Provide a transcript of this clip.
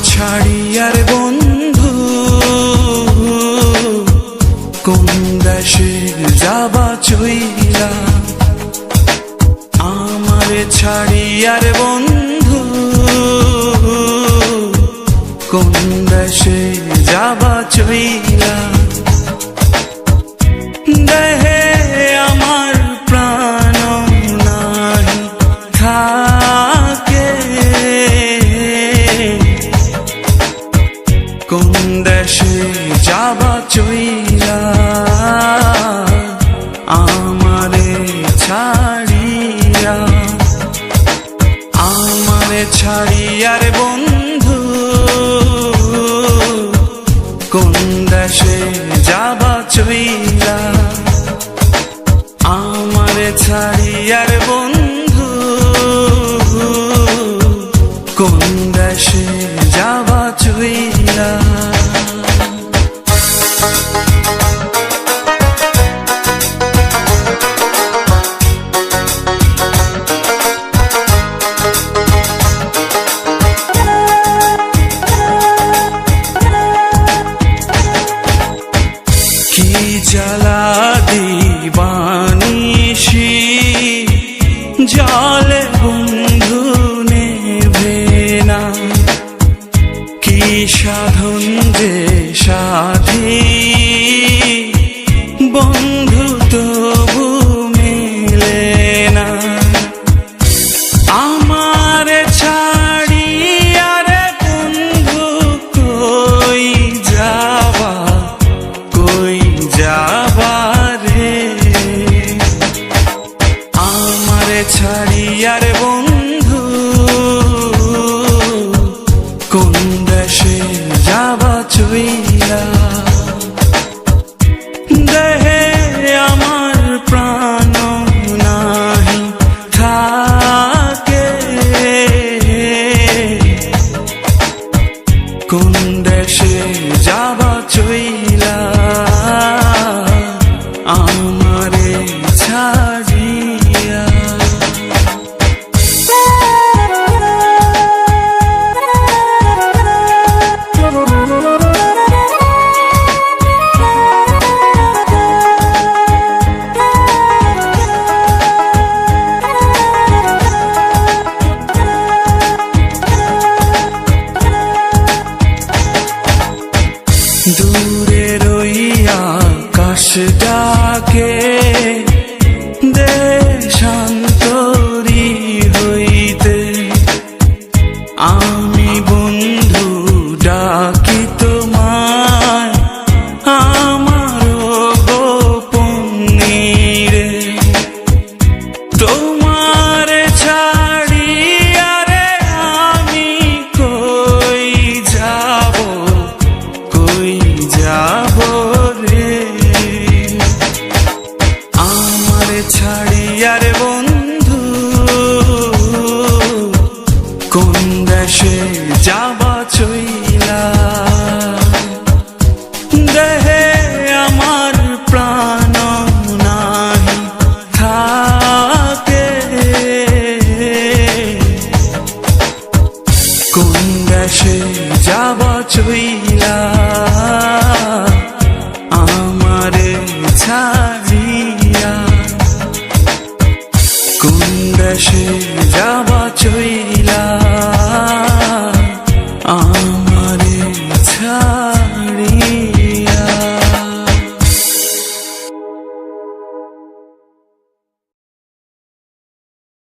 ছাড়িয়ার বন্ধু কোন দেশে যাবা চইলা, আমারে ছাড়িয়ার বন্ধু কোন দেশে যাবা চইলা। দেহে আমার প্রাণ নাই থাকে, কোন দেশে যাবা চইলা আমারে ছাড়িয়া। আমারে ছাড়িয়ার বন্ধু কোন দেশে যাবা চইলা, আমারে ছাড়িয়ার বন্ধু কোন দেশে যাবা চইলা। কি জ্বালা দিবানিশি জলে বন্ধু নেভে না, কি সাধন যে সাধি বন্ধু তবু মেলে না। আমারে ছাড়িয়া রে বন্ধু কই যাবা, কই যাবা রে। আমারে ছাড়িয়ার বন্ধু কোন দেশে যাবা চইলা। দেহে আমার প্রাণ নাহি থাকে, কোন দেশে যাবা চইলা আমারে ছাড়িয়া। দূরে রইয়া আকাশ ডাকে দেশান্তরী হইতে, আমি বন্ধু ডাকি তোমায় আমার গোপনে রে। তোমারে ছাড়িয়া রে আমি কই যাব, কই যাব রে। আমারে ছাড়িয়ার বন্ধু কোন দেশে যাবা চইলা। দেহে আমার প্রাণ নাহি থাকে, কোন দেশে যাবা চইলা আমারে ছাড়িয়া। কোন দেশে যাবা